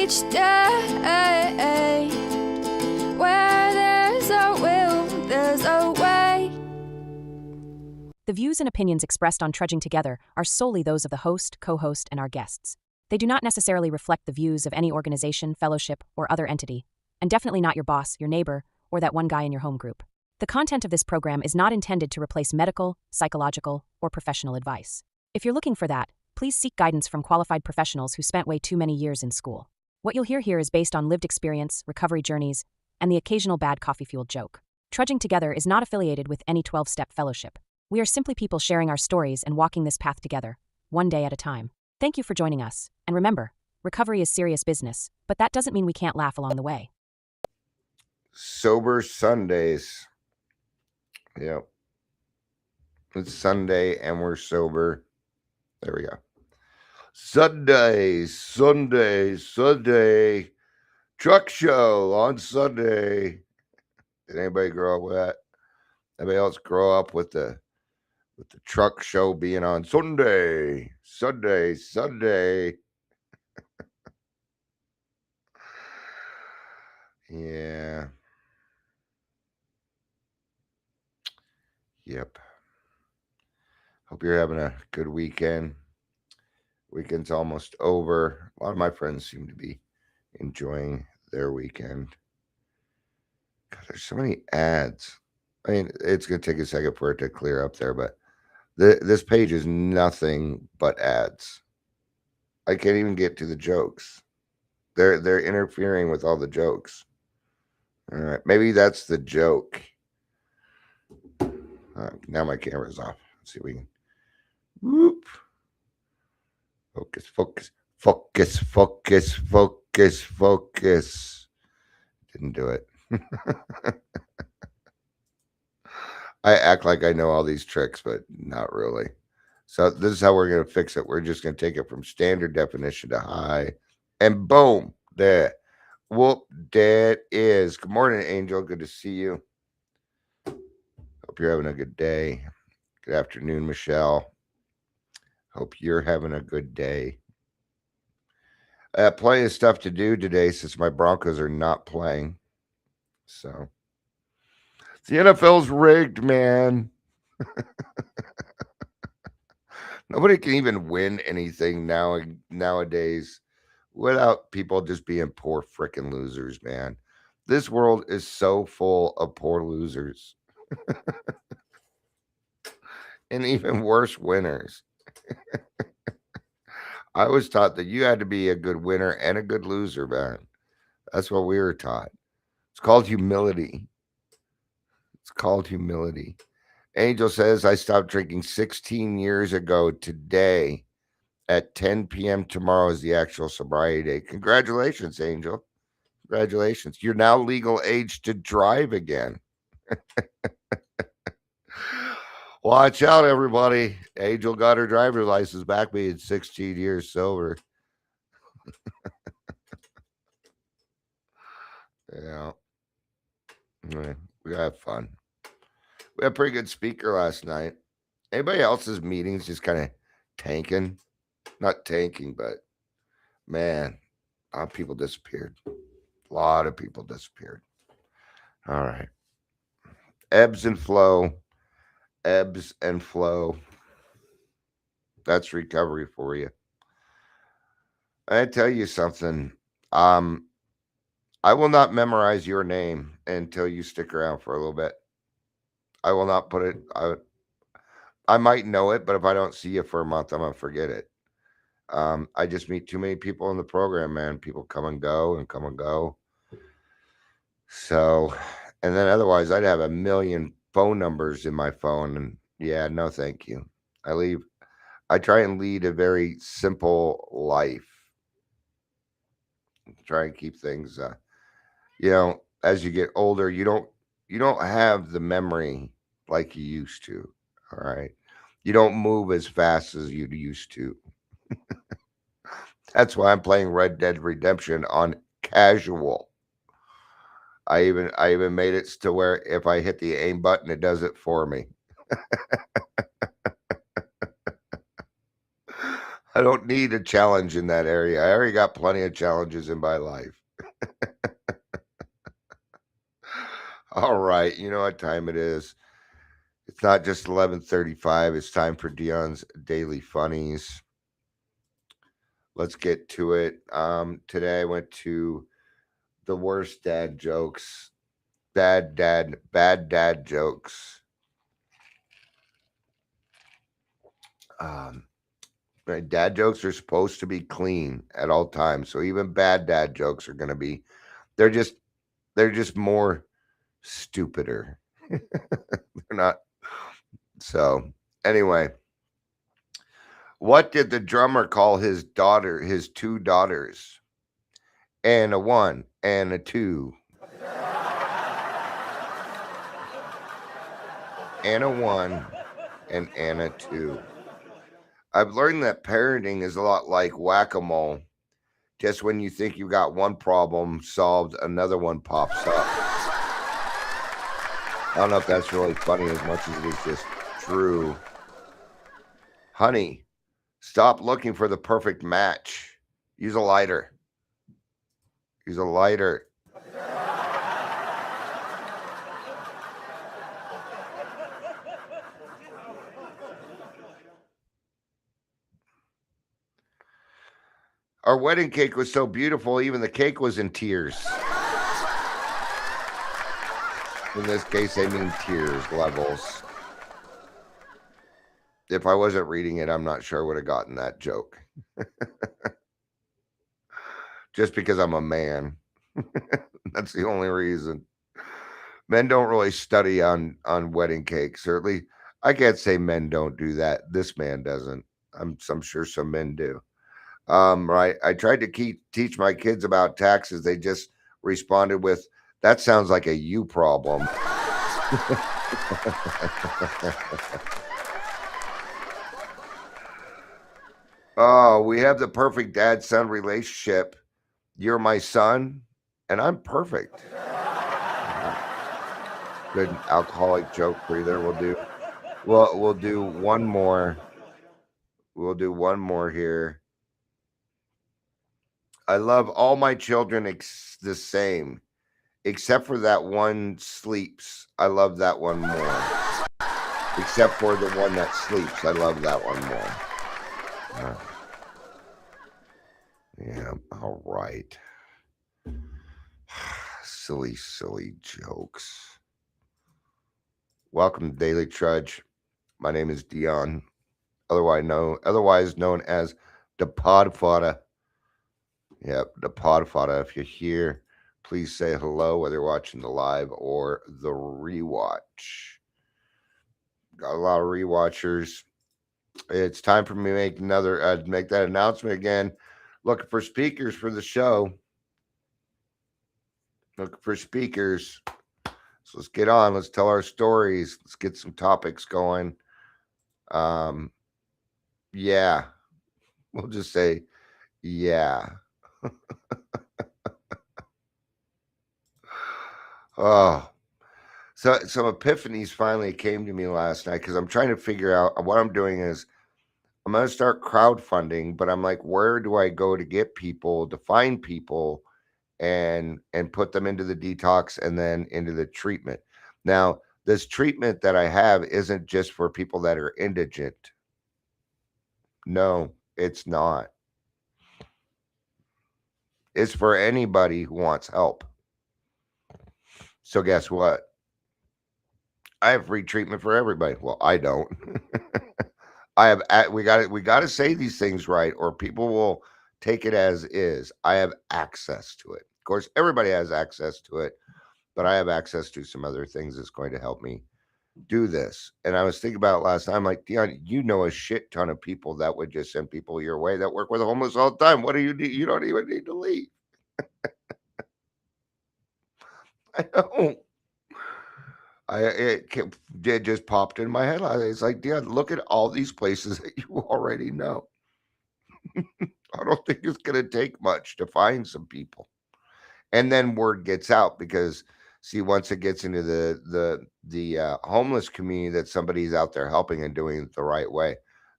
each day. Where there's a will, there's a way. The views and opinions expressed on Trudging Together are solely those of the host, co-host, and our guests. They do not necessarily reflect the views of any organization, fellowship, or other entity, and definitely not your boss, your neighbor, or that one guy in your home group. The content of this program is not intended to replace medical, psychological, or professional advice. If you're looking for that, please seek guidance from qualified professionals who spent way too many years in school. What you'll hear here is based on lived experience, recovery journeys, and the occasional bad coffee-fueled joke. Trudging Together is not affiliated with any 12-step fellowship. We are simply people sharing our stories and walking this path together, one day at a time. Thank you for joining us, and remember, recovery is serious business, but that doesn't mean we can't laugh along the way. Sober Sundays. Yep. It's Sunday and we're sober. There we go. Sunday. Truck show on Sunday. Did anybody grow up with that? Anybody else grow up with the truck show being on Sunday? Yeah. Yep. Hope you're having a good weekend. Weekend's almost over. A lot of my friends seem to be enjoying their weekend. God, there's so many ads. I mean, it's going to take a second for it to clear up there, but this page is nothing but ads. I can't even get to the jokes. They're interfering with all the jokes. All right, maybe that's the joke. Now my camera's off. Let's see if we can. Whoop. Focus. Didn't do it. I act like I know all these tricks, but not really. So this is how we're going to fix it. We're just going to take it from standard definition to high. And boom, there. Whoop, that is. Good morning, Angel. Good to see you. Hope you're having a good day. Good afternoon, Michelle. Hope you're having a good day. Plenty of stuff to do today since my Broncos are not playing. So the NFL's rigged, man. Nobody can even win anything nowadays without people just being poor freaking losers, man. This world is so full of poor losers. And even worse winners. I was taught that you had to be a good winner and a good loser, man. That's what we were taught. It's called humility. Angel says, I stopped drinking 16 years ago today. At 10 p.m. tomorrow is the actual sobriety day. Congratulations, Angel. Congratulations. You're now legal age to drive again. Watch out, everybody. Angel got her driver's license back being 16 years sober. Yeah. We gotta have fun. We had a pretty good speaker last night. Anybody else's meetings just kind of tanking? Not tanking, but man, a lot of people disappeared. All right. Ebbs and flow. That's recovery for you. I tell you something. I will not memorize your name until you stick around for a little bit. I will not put it. I might know it, but if I don't see you for a month, I'm gonna forget it. I just meet too many people in the program, man. People come and go. So, and then otherwise, I'd have a million phone numbers in my phone, and yeah, no, thank you. I try and lead a very simple life. Try and keep things, as you get older, you don't have the memory like you used to. All right. You don't move as fast as you used to. That's why I'm playing Red Dead Redemption on casual. I even made it to where if I hit the aim button, it does it for me. I don't need a challenge in that area. I already got plenty of challenges in my life. All right, you know what time it is. It's not just 11:35. It's time for Dion's Daily Funnies. Let's get to it. Today I went to the worst dad jokes. Bad dad jokes. Um, right, dad jokes are supposed to be clean at all times. So even bad dad jokes are going to be they're just more stupider. They're not. So, anyway, what did the drummer call his two daughters? And a 1 and a 2. And a 1 and a 2. I've learned that parenting is a lot like whack-a-mole. Just when you think you got one problem solved, another one pops up. I don't know if that's really funny as much as it is just true. Honey, stop looking for the perfect match. Use a lighter. Use a lighter. Our wedding cake was so beautiful, even the cake was in tears. In this case, I mean tears levels. If I wasn't reading it, I'm not sure I would have gotten that joke. Just because I'm a man. That's the only reason. Men don't really study on wedding cakes, or at least I can't say men don't do that. This man doesn't. I'm sure some men do. Right. I tried to teach my kids about taxes. They just responded with, "That sounds like a you problem." Oh, we have the perfect dad-son relationship. You're my son, and I'm perfect. Good alcoholic joke for you there. We'll do one more. We'll do one more here. I love all my children the same, except for that one sleeps. I love that one more. Except for the one that sleeps. I love that one more. Yeah, all right. Silly jokes. Welcome to Daily Trudge. My name is Dion, otherwise known as the Podfada. Yep, the Podfada. If you're here, please say hello, whether you're watching the live or the rewatch. Got a lot of rewatchers. It's time for me to make that announcement again. Looking for speakers for the show. Looking for speakers. So let's get on. Let's tell our stories. Let's get some topics going. Yeah. We'll just say, yeah. Oh. So some epiphanies finally came to me last night because I'm trying to figure out what I'm doing is I'm going to start crowdfunding, but I'm like, where do I go to get people, to find people and put them into the detox and then into the treatment? Now, this treatment that I have isn't just for people that are indigent. No, it's not. It's for anybody who wants help. So guess what? I have free treatment for everybody. Well, I don't. We got to say these things right, or people will take it as is. I have access to it. Of course, everybody has access to it, but I have access to some other things that's going to help me do this. And I was thinking about it last night. I'm like, Dion, you know a shit ton of people that would just send people your way that work with the homeless all the time. What do you need? You don't even need to leave. I don't. It just popped in my head. It's like, Dion, look at all these places that you already know. I don't think it's going to take much to find some people. And then word gets out because, see, once it gets into the homeless community that somebody's out there helping and doing it the right way,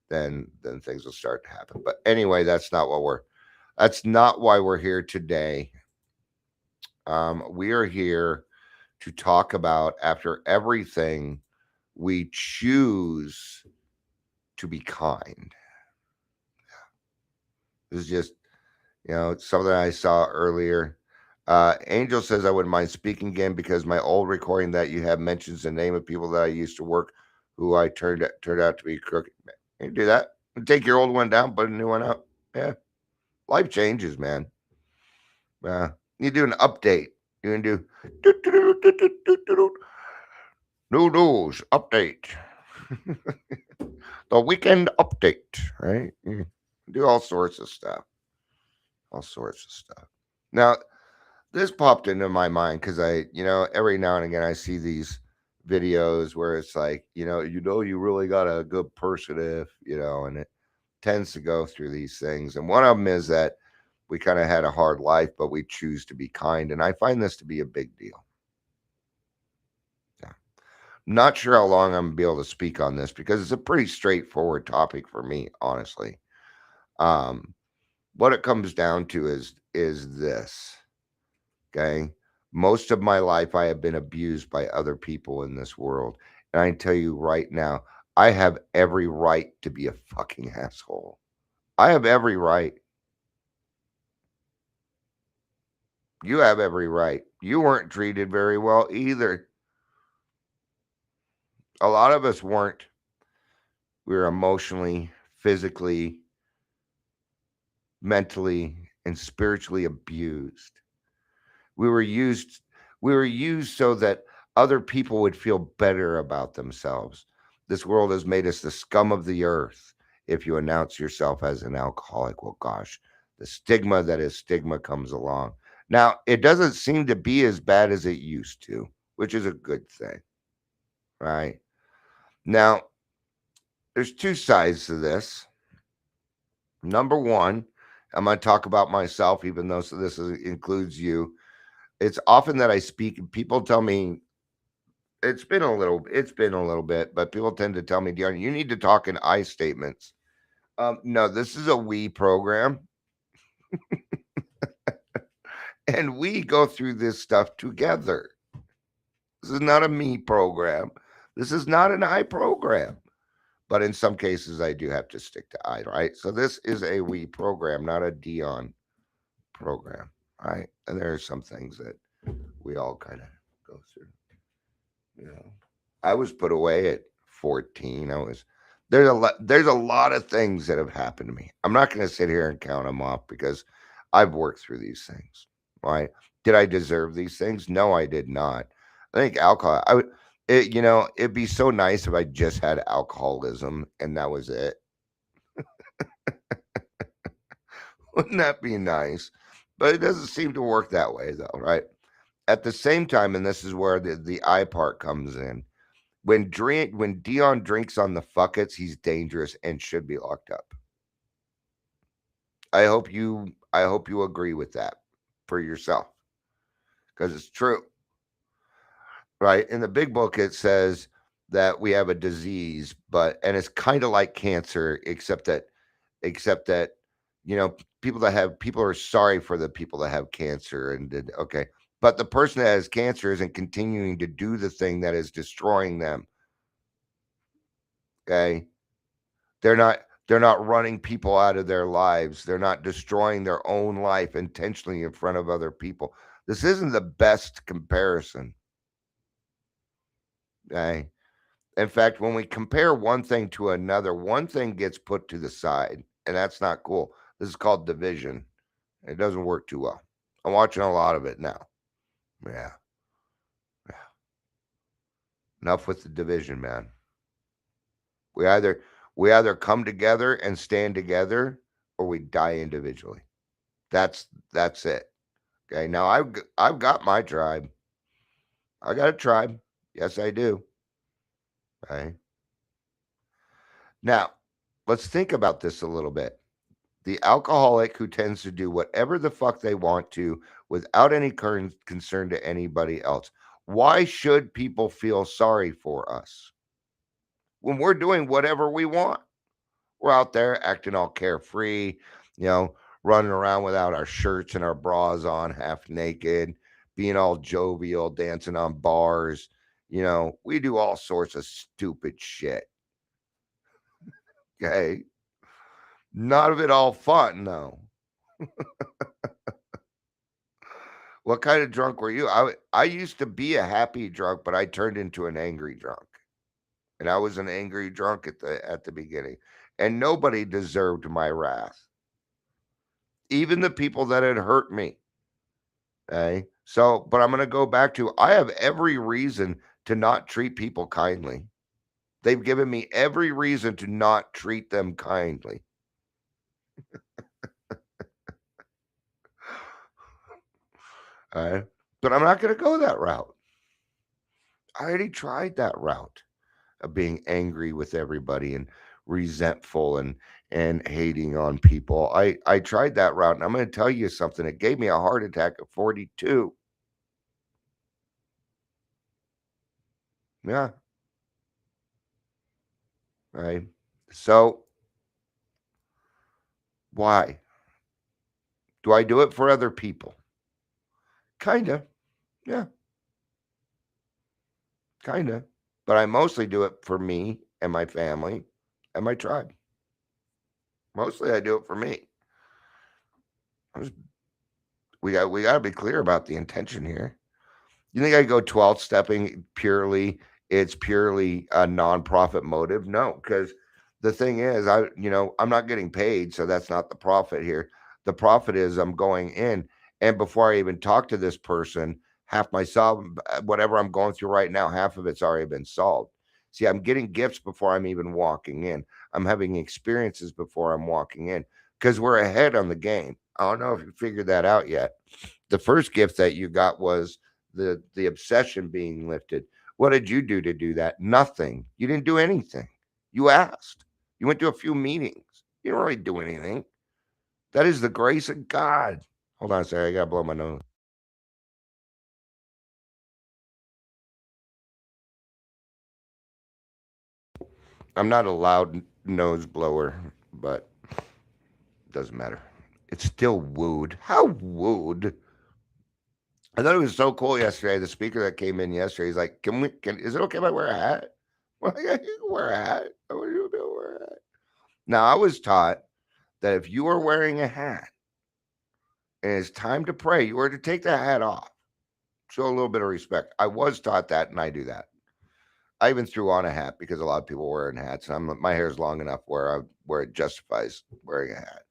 then things will start to happen. But anyway, that's not why we're here today. We are here to talk about, after everything, we choose to be kind. This is just, something I saw earlier. Angel says, I wouldn't mind speaking again because my old recording that you have mentions the name of people that I used to work who I turned out to be crooked. You do that. Take your old one down, put a new one up. Yeah. Life changes, man. You do an update. You can do new news update. The weekend update, right? You do all sorts of stuff. All sorts of stuff. Now, this popped into my mind because every now and again I see these videos where it's like, you really got a good person if, and it tends to go through these things. And one of them is that we kind of had a hard life, but we choose to be kind. And I find this to be a big deal. Yeah. Not sure how long I'm going to be able to speak on this because it's a pretty straightforward topic for me, honestly. What it comes down to is this. Okay. Most of my life, I have been abused by other people in this world. And I can tell you right now, I have every right to be a fucking asshole. I have every right. You have every right. You weren't treated very well either. A lot of us weren't. We were emotionally, physically, mentally, and spiritually abused. We were used so that other people would feel better about themselves. This world has made us the scum of the earth. If you announce yourself as an alcoholic, well, gosh, the stigma that is stigma comes along. Now, it doesn't seem to be as bad as it used to, which is a good thing, right? Now, there's two sides to this. Number one, I'm going to talk about myself, even though includes you. It's often that I speak and people tell me it's been a little bit, but people tend to tell me, Dion, you need to talk in I statements. No, this is a we program. And we go through this stuff together. This is not a me program. This is not an I program. But in some cases, I do have to stick to I, right? So this is a we program, not a Dion program, right? And there are some things that we all kind of go through. I was put away at 14. There's a lot of things that have happened to me. I'm not going to sit here and count them off because I've worked through these things. Right? Did I deserve these things? No, I did not. I think alcohol. It'd be so nice if I just had alcoholism and that was it. Wouldn't that be nice? But it doesn't seem to work that way, though, right? At the same time, and this is where the I part comes in. When Dion drinks on the fuckets, he's dangerous and should be locked up. I hope you agree with that for yourself because it's true. Right? In the big book, it says that we have a disease, and it's kind of like cancer, except that, people are sorry for the people that have cancer okay. But the person that has cancer isn't continuing to do the thing that is destroying them. Okay. They're not running people out of their lives. They're not destroying their own life intentionally in front of other people. This isn't the best comparison. Okay. In fact, when we compare one thing to another, one thing gets put to the side, and that's not cool. This is called division. It doesn't work too well. I'm watching a lot of it now. Yeah. Enough with the division, man. We either come together and stand together, or we die individually. That's it. Okay. Now I've got my tribe. I got a tribe. Yes, I do. Okay. Now, let's think about this a little bit. The alcoholic who tends to do whatever the fuck they want to without any concern to anybody else. Why should people feel sorry for us when we're doing whatever we want? We're out there acting all carefree, running around without our shirts and our bras on, half naked, being all jovial, dancing on bars. We do all sorts of stupid shit. Okay. None of it all fun, though. What kind of drunk were you? I used to be a happy drunk, but I turned into an angry drunk. And I was an angry drunk at the beginning. And nobody deserved my wrath. Even the people that had hurt me. Okay. So, but I'm going to go back to I have every reason to not treat people kindly. They've given me every reason to not treat them kindly. All right. But I'm not going to go that route. I already tried that route of being angry with everybody and resentful and hating on people. I tried that route, and I'm going to tell you something. It gave me a heart attack at 42. Yeah. Right. So why do I do it for other people? Kinda. Yeah. Kinda. But I mostly do it for me and my family and my tribe. Mostly I do it for me. I was- we got to be clear about the intention here. You think I go 12 stepping purely? It's purely a nonprofit motive? No, because the thing is, I'm not getting paid, so that's not the profit here. The profit is I'm going in, and before I even talk to this person, half whatever I'm going through right now, half of it's already been solved. See, I'm getting gifts before I'm even walking in. I'm having experiences before I'm walking in because we're ahead on the game. I don't know if you figured that out yet. The first gift that you got was the obsession being lifted. What did you do that? Nothing. You didn't do anything. You asked. You went to a few meetings. You didn't really do anything. That is the grace of God. Hold on a second. I gotta blow my nose. I'm not a loud nose blower, but it doesn't matter. It's still wooed. How wooed? I thought it was so cool yesterday. The speaker that came in yesterday, he's like, is it okay if I wear a hat? Well, yeah, you can wear a hat. I want you to be able to wear a hat. Now, I was taught that if you are wearing a hat and it's time to pray, you are to take the hat off. Show a little bit of respect. I was taught that, and I do that. I even threw on a hat because a lot of people wearing hats, and my hair's long enough where it justifies wearing a hat.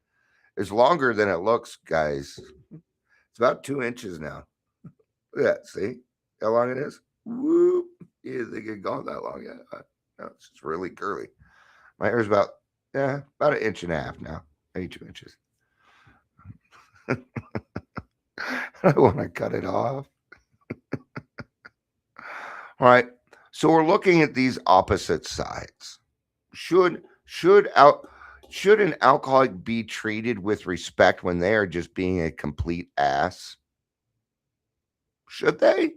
It's longer than it looks, guys. It's about 2 inches now. Look at that. See how long it is? Whoop! You think it gone that long yet? No, it's just really curly. My hair's about an inch and a half now, maybe 2 inches. I want to cut it off. All right. So we're looking at these opposite sides. Should should out should an alcoholic be treated with respect when they are just being a complete ass? Should they?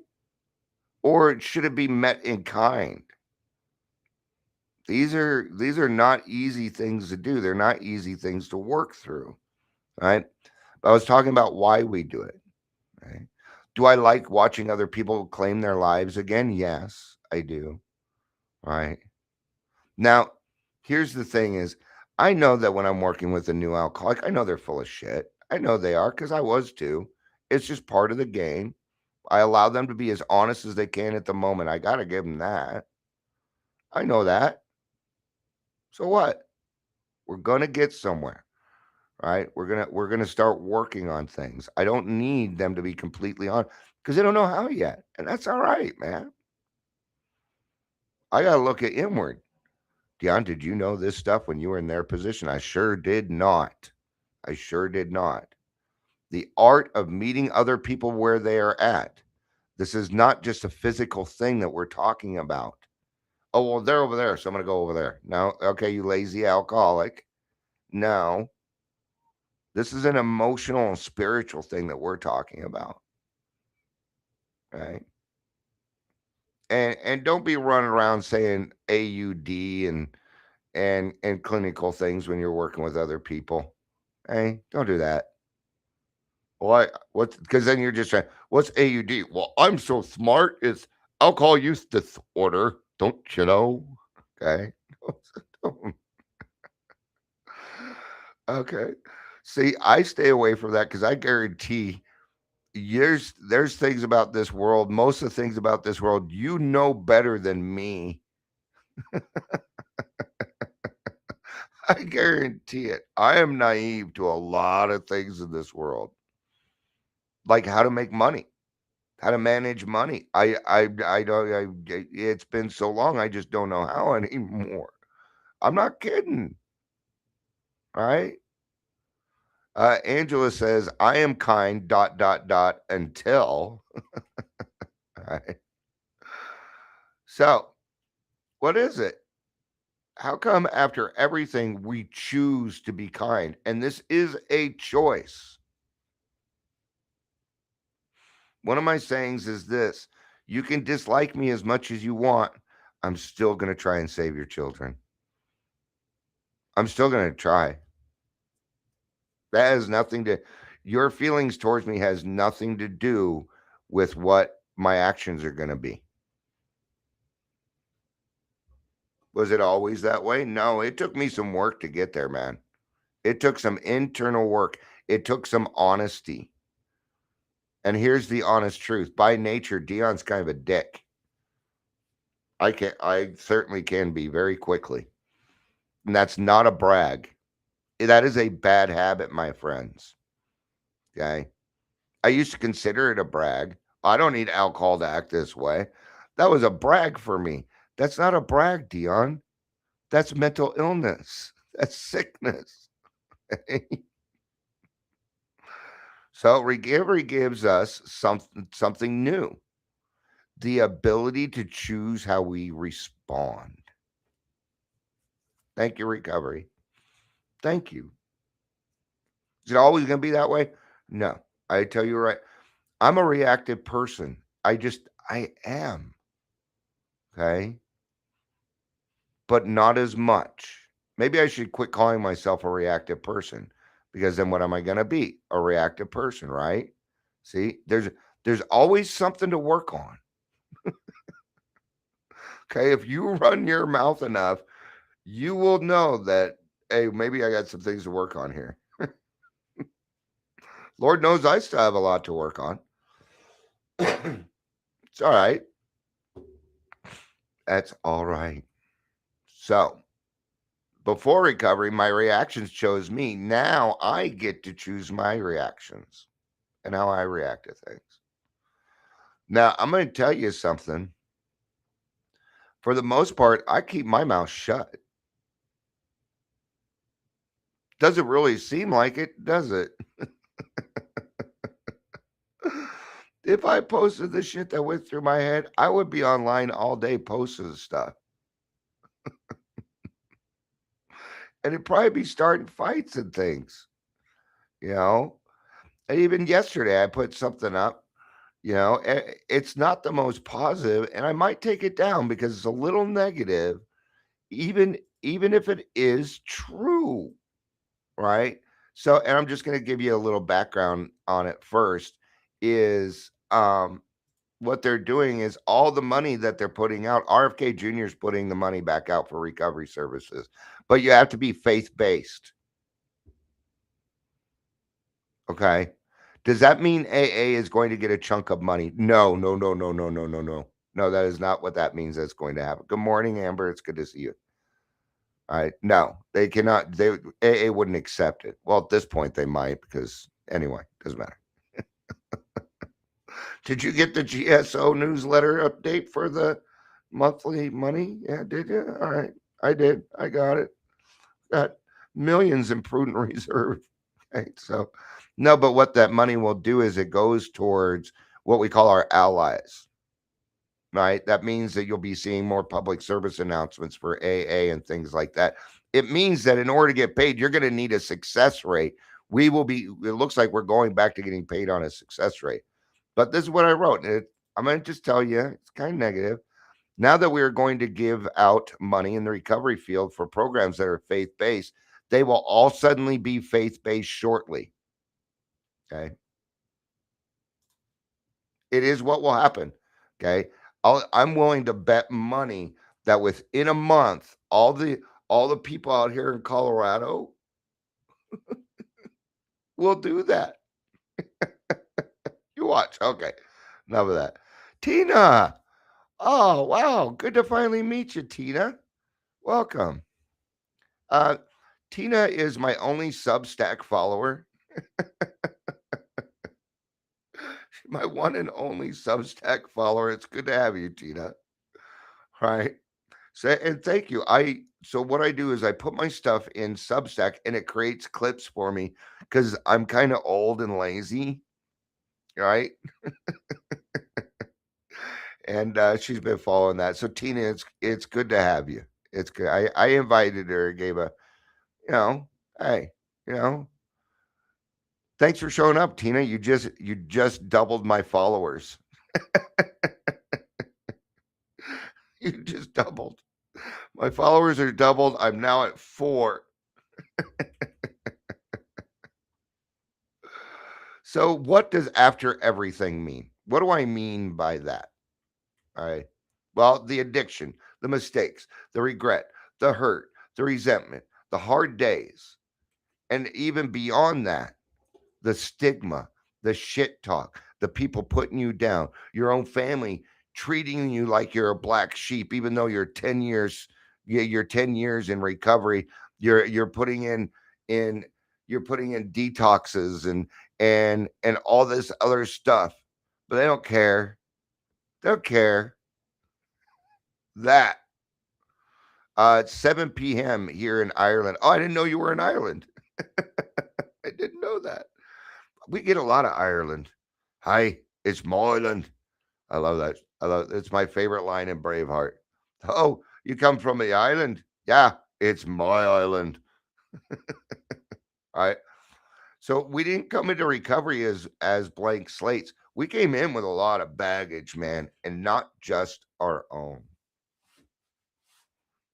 Or should it be met in kind? These are not easy things to do. They're not easy things to work through. Right? I was talking about why we do it. Right? Do I like watching other people claim their lives again? Yes, I do. Right. Now, here's the thing is I know that when I'm working with a new alcoholic, I know they're full of shit. I know they are because I was too. It's just part of the game. I allow them to be as honest as they can at the moment. I gotta give them that. I know that. So what? We're gonna get somewhere, right? We're gonna start working on things. I don't need them to be completely on because they don't know how yet, and that's all right, man. I gotta look at inward. Dion, did you know this stuff when you were in their position? I sure did not. I sure did not. The art of meeting other people where they are at. This is not just a physical thing that we're talking about. Oh, well, they're over there, so I'm going to go over there. No, okay, you lazy alcoholic. No, this is an emotional and spiritual thing that we're talking about. Right? And don't be running around saying AUD and and clinical things when you're working with other people. Hey, don't do that. Why? What? Because then you're just saying, "What's AUD?" Well, I'm so smart. It's alcohol use disorder. Don't you know? Okay. Okay. See, I stay away from that because I guarantee there's things about this world. Most of the things about this world, you know better than me. I guarantee it. I am naive to a lot of things in this world, like how to make money, how to manage money. I don't. It's been so long. I just don't know how anymore. I'm not kidding. Right? Angela says, "I am kind. Dot dot dot until." Right? So, what is it? How come after everything we choose to be kind? And this is a choice. One of my sayings is this: you can dislike me as much as you want. I'm still going to try and save your children. I'm still going to try. That has nothing to, your feelings towards me has nothing to do with what my actions are going to be. Was it always that way? No, it took me some work to get there, man. It took some internal work. It took some honesty. And here's the honest truth. By nature, Dion's kind of a dick. I certainly can be very quickly. And that's not a brag. That is a bad habit, my friends. Okay. I used to consider it a brag. I don't need alcohol to act this way. That was a brag for me. That's not a brag, Dion. That's mental illness. That's sickness. So recovery gives us something new. The ability to choose how we respond. Thank you, recovery. Thank you. Is it always going to be that way? No. I tell you right. I'm a reactive person. I am. Okay. But not as much. Maybe I should quit calling myself a reactive person because then what am I going to be? A reactive person, right? See, there's always something to work on. Okay. If you run your mouth enough, you will know that, hey, maybe I got some things to work on here. Lord knows I still have a lot to work on. It's all right. That's all right. So, before recovery, my reactions chose me. Now I get to choose my reactions and how I react to things. Now, I'm going to tell you something. For the most part, I keep my mouth shut. Doesn't really seem like it, does it? If I posted the shit that went through my head, I would be online all day posting stuff. And it'd probably be starting fights and things, you know? And even yesterday, I put something up, it's not the most positive, and I might take it down because it's a little negative, even if it is true, right? So, and I'm just going to give you a little background on it first. Is what they're doing is all the money that they're putting out. RFK Jr. is putting the money back out for recovery services, but you have to be faith based. Okay. Does that mean AA is going to get a chunk of money? No, no, no, no, no, no, no, no. No, that is not what that means that's going to happen. Good morning, Amber. It's good to see you. All right. No, they cannot. AA wouldn't accept it. Well, at this point, they might because anyway, doesn't matter. Did you get the GSO newsletter update for the monthly money? Yeah, did you? All right. I did. I got it. Got millions in prudent reserve. Okay. So, no, but what that money will do is it goes towards what we call our allies, right? That means that you'll be seeing more public service announcements for AA and things like that. It means that in order to get paid, you're going to need a success rate. It looks like we're going back to getting paid on a success rate. But this is what I wrote. I'm going to just tell you, it's kind of negative. Now that we are going to give out money in the recovery field for programs that are faith based, they will all suddenly be faith based shortly. Okay. It is what will happen. Okay. I'm willing to bet money that within a month, all the people out here in Colorado will do that. You watch. Okay. Enough of that. Tina. Oh, wow. Good to finally meet you, Tina. Welcome. Uh, Tina is my only Substack follower. My one and only Substack follower. It's good to have you, Tina. Right. So, and thank you. So what I do is I put my stuff in Substack and it creates clips for me because I'm kind of old and lazy, right? And she's been following that. So Tina, it's good to have you. It's good. I invited her, gave a, you know, hey, you know, thanks for showing up, Tina. You just doubled my followers. You just doubled. My followers are doubled. I'm now at 4. So what does after everything mean? What do I mean by that? All right. Well, the addiction, the mistakes, the regret, the hurt, the resentment, the hard days, and even beyond that, the stigma, the shit talk, the people putting you down, your own family treating you like you're a black sheep, even though you're 10 years, you're 10 years in recovery. You're putting in you're putting in detoxes and all this other stuff, but they don't care. They don't care that. It's 7 p.m. here in Ireland. Oh, I didn't know you were in Ireland. I didn't know that. We get a lot of Ireland. Hi, it's my island. I love that. It's my favorite line in Braveheart. Oh, you come from the island? Yeah, it's my island. All right. So we didn't come into recovery as blank slates. We came in with a lot of baggage, man, and not just our own.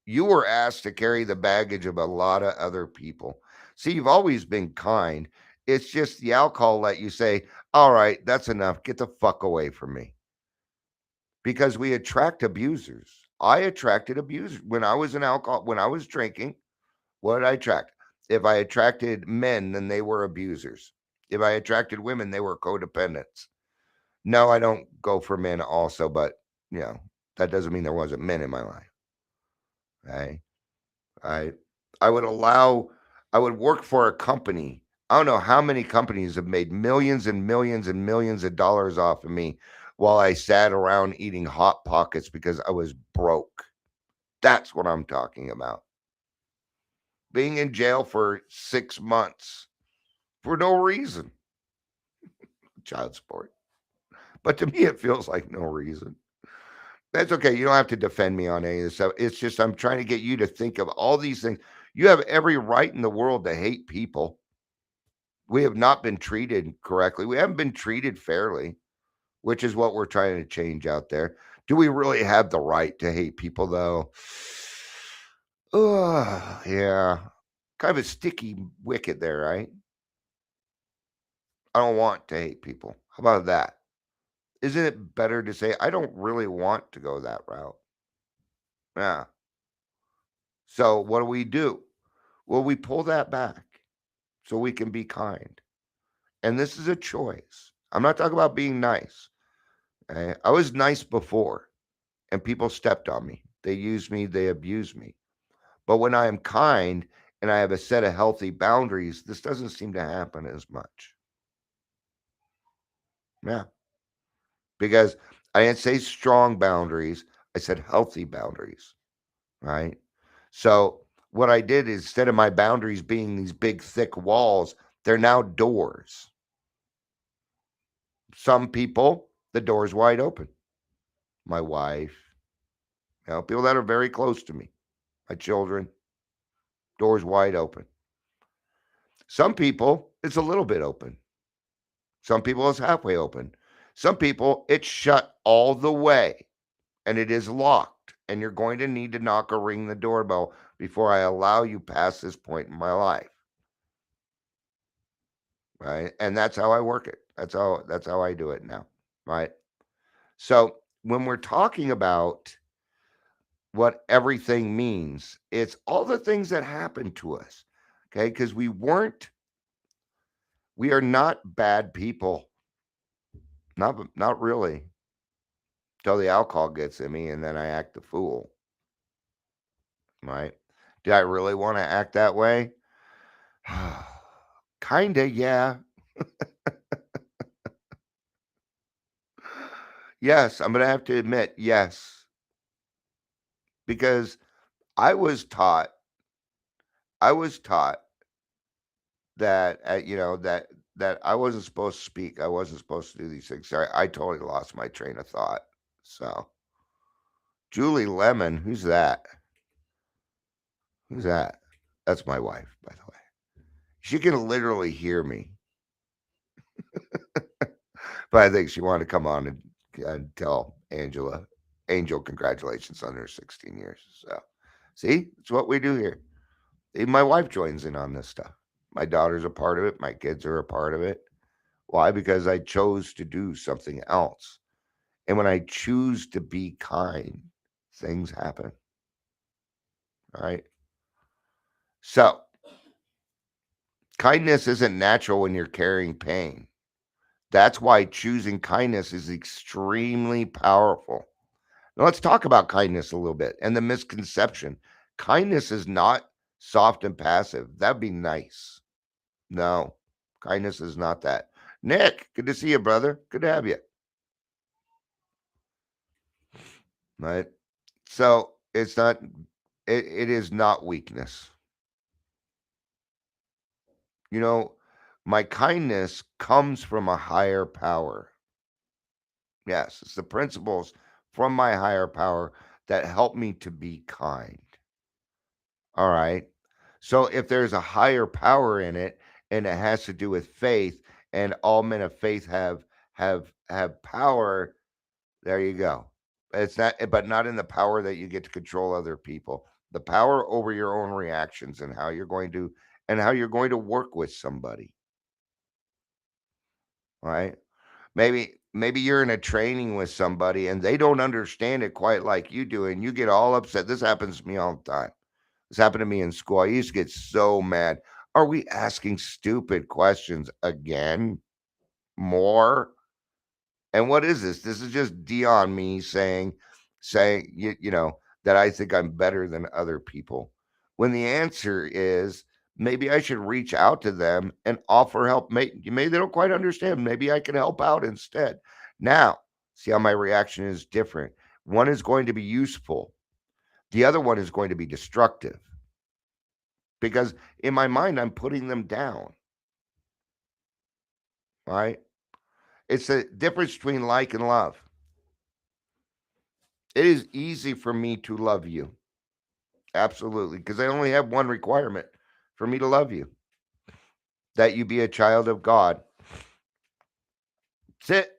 You were asked to carry the baggage of a lot of other people. See, you've always been kind. It's just the alcohol let you say, all right, that's enough. Get the fuck away from me. Because we attract abusers. I attracted abusers when I was in alcohol, when I was drinking. What did I attract? If I attracted men, then they were abusers. If I attracted women, they were codependents. No, I don't go for men also, but that doesn't mean there wasn't men in my life. Right? I I would allow I would work for a company. I don't know how many companies have made millions and millions and millions of dollars off of me while I sat around eating hot pockets because I was broke. That's what I'm talking about. Being in jail for 6 months for no reason. Child support. But to me it feels like no reason. That's okay. You don't have to defend me on any of this stuff. It's just I'm trying to get you to think of all these things. You have every right in the world to hate people. We have not been treated correctly. We haven't been treated fairly, which is what we're trying to change out there. Do we really have the right to hate people, though? Oh, yeah. Kind of a sticky wicket there, right? I don't want to hate people. How about that? Isn't it better to say, I don't really want to go that route? Yeah. So what do? Well, we pull that back so we can be kind. And this is a choice. I'm not talking about being nice. I was nice before, and people stepped on me. They used me, they abused me. But when I am kind and I have a set of healthy boundaries, this doesn't seem to happen as much. Yeah. Because I didn't say strong boundaries, I said healthy boundaries. Right. So what I did is instead of my boundaries being these big, thick walls, they're now doors. Some people, the door's wide open. My wife, people that are very close to me, my children, doors wide open. Some people, it's a little bit open. Some people, it's halfway open. Some people, it's shut all the way and it is locked. And you're going to need to knock or ring the doorbell before I allow you past this point in my life. Right? And that's how I work it. That's how I do it now. Right? So when we're talking about what everything means, it's all the things that happen to us. Okay? Because we are not bad people. Not really. Till the alcohol gets in me and then I act the fool. Right? Do I really want to act that way? Kinda, yeah. Yes, I'm gonna have to admit, yes. Because I was taught I was taught that that I wasn't supposed to speak. I wasn't supposed to do these things. Sorry, I totally lost my train of thought. So Julie Lemon, who's that? Who's that? That's my wife, by the way. She can literally hear me. But I think she wanted to come on and tell Angel, congratulations on her 16 years. So, see, it's what we do here. Even my wife joins in on this stuff. My daughter's a part of it. My kids are a part of it. Why? Because I chose to do something else. And when I choose to be kind, things happen. All right. So, kindness isn't natural when you're carrying pain. That's why choosing kindness is extremely powerful. Now, let's talk about kindness a little bit and the misconception. Kindness is not soft and passive. That'd be nice. No, kindness is not that. Nick, good to see you, brother. Good to have you. Right? So it's not, it is not weakness. You know, my kindness comes from a higher power. Yes, it's the principles from my higher power that help me to be kind. All right. So if there's a higher power in it and it has to do with faith and all men of faith have power, there you go. It's not but not in the power that you get to control other people. The power over your own reactions and how you're going to work with somebody, right? Maybe you're in a training with somebody and they don't understand it quite like you do and you get all upset. This happens to me all the time. This happened to me in school. I used to get so mad. Are we asking stupid questions again? More? And what is this? This is just Dion me saying that I think I'm better than other people. When the answer is maybe I should reach out to them and offer help. Maybe they don't quite understand. Maybe I can help out instead. Now, see how my reaction is different. One is going to be useful. The other one is going to be destructive. Because in my mind, I'm putting them down. Right? It's the difference between like and love. It is easy for me to love you. Absolutely. Because I only have one requirement for me to love you, that you be a child of God. That's it.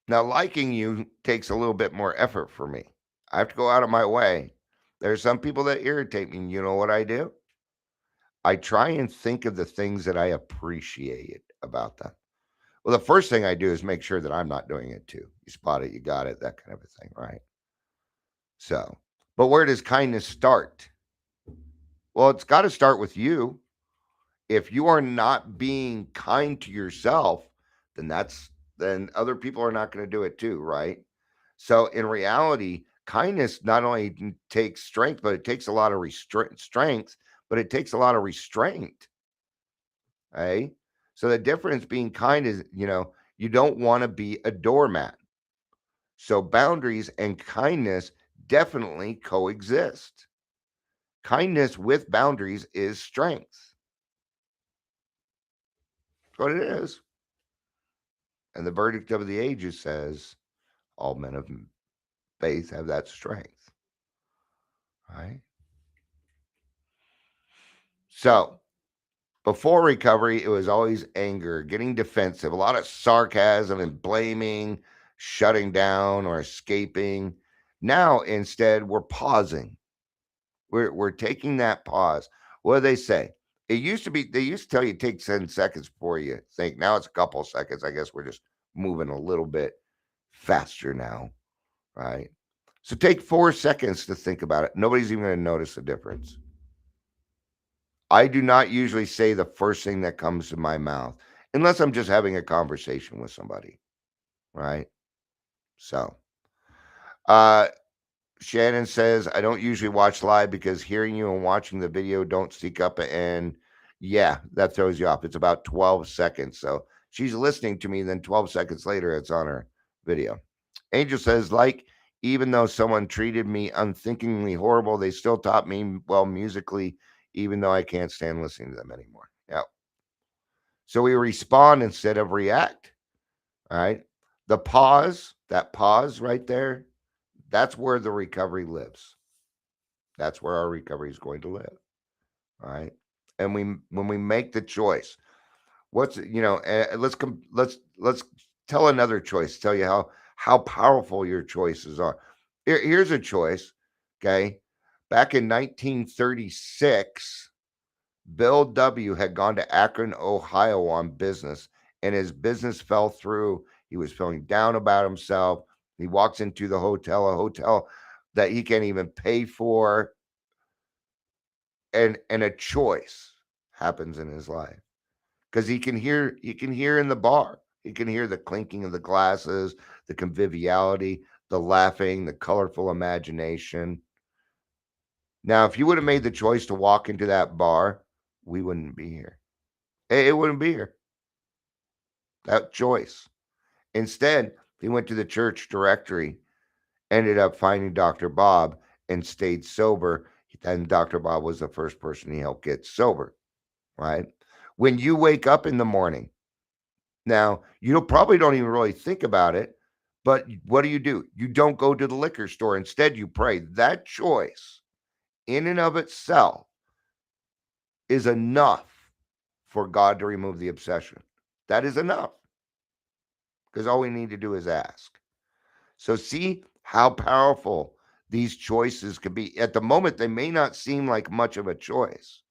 Now, liking you takes a little bit more effort for me. I have to go out of my way. There are some people that irritate me. You know what I do? I try and think of the things that I appreciate about them. Well, the first thing I do is make sure that I'm not doing it too. You spot it, you got it, that kind of a thing, right? So, but where does kindness start? Well, it's got to start with you. If you are not being kind to yourself, then other people are not going to do it too, right? So, in reality, kindness not only takes strength, but it takes a lot of strength, but it takes a lot of restraint. Okay? So the difference being kind is, you don't want to be a doormat. So boundaries and kindness definitely coexist. Kindness with boundaries is strength. That's what it is. And the verdict of the ages says all men of faith have that strength. Right? So before recovery, it was always anger, getting defensive, a lot of sarcasm and blaming, shutting down or escaping. Now, instead, we're pausing. We're taking that pause. What do they say? It used to be, they used to tell you it takes 10 seconds before you think. Now it's a couple seconds. I guess we're just moving a little bit faster now, right? So take 4 seconds to think about it. Nobody's even going to notice the difference. I do not usually say the first thing that comes to my mouth unless I'm just having a conversation with somebody, right? So, uh, Shannon says, I don't usually watch live because hearing you and watching the video don't sync up. And yeah, that throws you off. It's about 12 seconds. So she's listening to me. Then 12 seconds later, it's on her video. Angel says, like, even though someone treated me unthinkingly horrible, they still taught me well musically, even though I can't stand listening to them anymore. Yeah. So we respond instead of react. All right. The pause, that pause right there, that's where the recovery lives. That's where our recovery is going to live. All right. And when we make the choice, let's tell another choice, tell you how powerful your choices are. Here's a choice. Okay. Back in 1936, Bill W. had gone to Akron, Ohio on business, and his business fell through. He was feeling down about himself. He walks into the hotel, a hotel that he can't even pay for, and a choice happens in his life because he can hear in the bar. He can hear the clinking of the glasses, the conviviality, the laughing, the colorful imagination. Now, if you would have made the choice to walk into that bar, we wouldn't be here. It wouldn't be here. That choice. Instead, he went to the church directory, ended up finding Dr. Bob, and stayed sober. And Dr. Bob was the first person he helped get sober, right? When you wake up in the morning, now you probably don't even really think about it, but what do? You don't go to the liquor store. Instead, you pray. That choice, in and of itself, is enough for God to remove the obsession. That is enough because all we need to do is ask. So, see how powerful these choices can be. At the moment, they may not seem like much of a choice,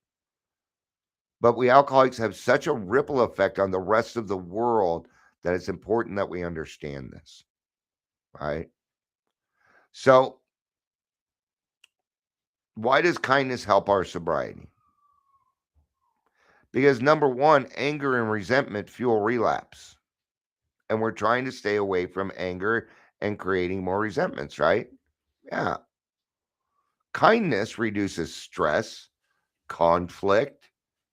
but we alcoholics have such a ripple effect on the rest of the world that it's important that we understand this, right? So, why does kindness help our sobriety? Because number one, anger and resentment fuel relapse. And we're trying to stay away from anger and creating more resentments, right? Yeah. Kindness reduces stress, conflict,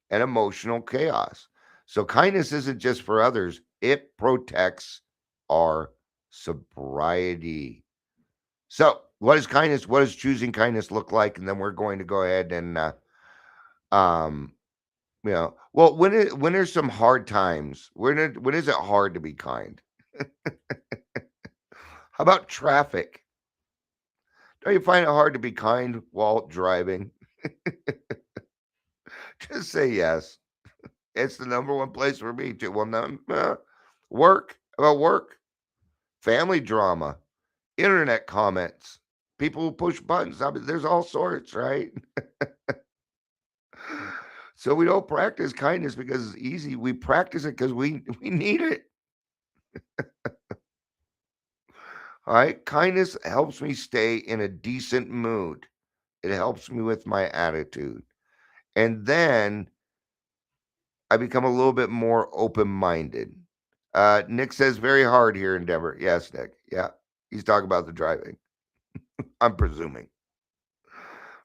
and emotional chaos. So, kindness isn't just for others, it protects our sobriety. So, what is kindness? What does choosing kindness look like? And then we're going to go ahead and, um, well, when there's some hard times, when is it hard to be kind? How about traffic? Don't you find it hard to be kind while driving? Just say yes. It's the number one place for me too. Well, work. About work, family drama, internet comments, people who push buttons. I mean, there's all sorts, right? So we don't practice kindness because it's easy. We practice it because we need it. All right. Kindness helps me stay in a decent mood. It helps me with my attitude. And then I become a little bit more open minded. Nick says very hard here in Denver. Yes, Nick. Yeah. He's talking about the driving. I'm presuming.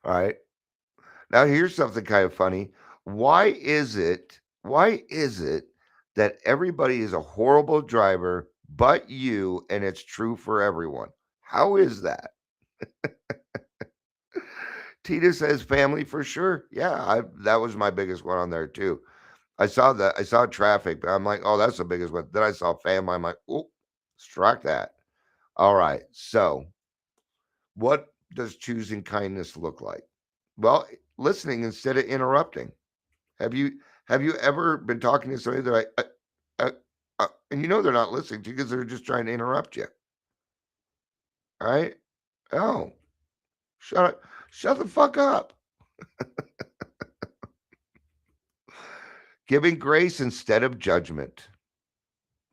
All right. Now here's something kind of funny. Why is it that everybody is a horrible driver but you and it's true for everyone? How is that? Tina says family for sure. Yeah, that was my biggest one on there too. I saw traffic, but I'm like, oh, that's the biggest one. Then I saw family. I'm like, oh, strike that. All right. So, what does choosing kindness look like? Well, listening instead of interrupting. Have you have you ever been talking to somebody that and you know they're not listening to you because they're just trying to interrupt you? All right. Oh, shut the fuck up. Giving grace instead of judgment,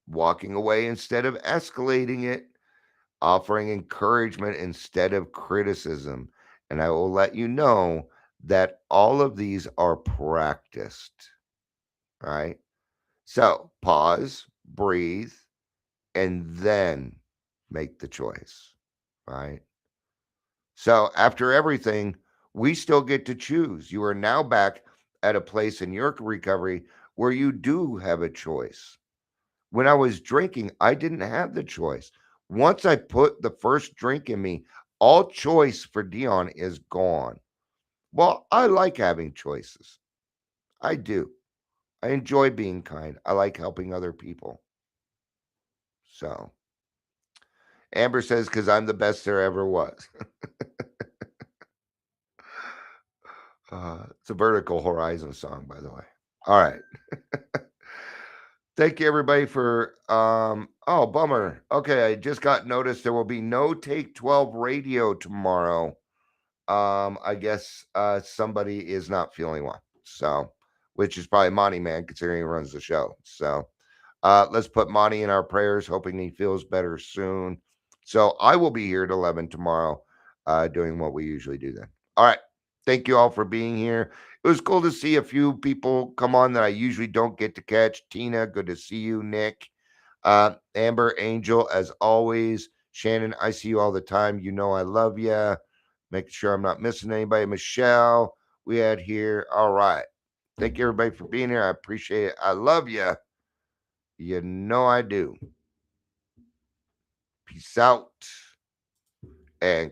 walking away instead of escalating it, offering encouragement instead of criticism. And I will let you know that all of these are practiced, right? So pause, breathe, and then make the choice, right? So after everything, we still get to choose. You are now back at a place in your recovery where you do have a choice. When I was drinking, I didn't have the choice. Once I put the first drink in me, all choice for Dion is gone. Well, I like having choices. I do. I enjoy being kind. I like helping other people. So, Amber says, because I'm the best there ever was. It's a Vertical Horizon song, by the way. All right. Thank you everybody for oh bummer. Okay, I just got noticed there will be no Take 12 radio tomorrow. I guess somebody is not feeling well. So, which is probably Monty Man considering he runs the show. So, let's put Monty in our prayers, hoping he feels better soon. So, I will be here at 11 tomorrow, doing what we usually do then. All right. Thank you all for being here. It was cool to see a few people come on that I usually don't get to catch. Tina, good to see you. Nick, Amber, Angel, as always. Shannon, I see you all the time. You know I love you. Making sure I'm not missing anybody. Michelle, we had here. All right. Thank you everybody for being here. I appreciate it. I love you. You know I do. Peace out and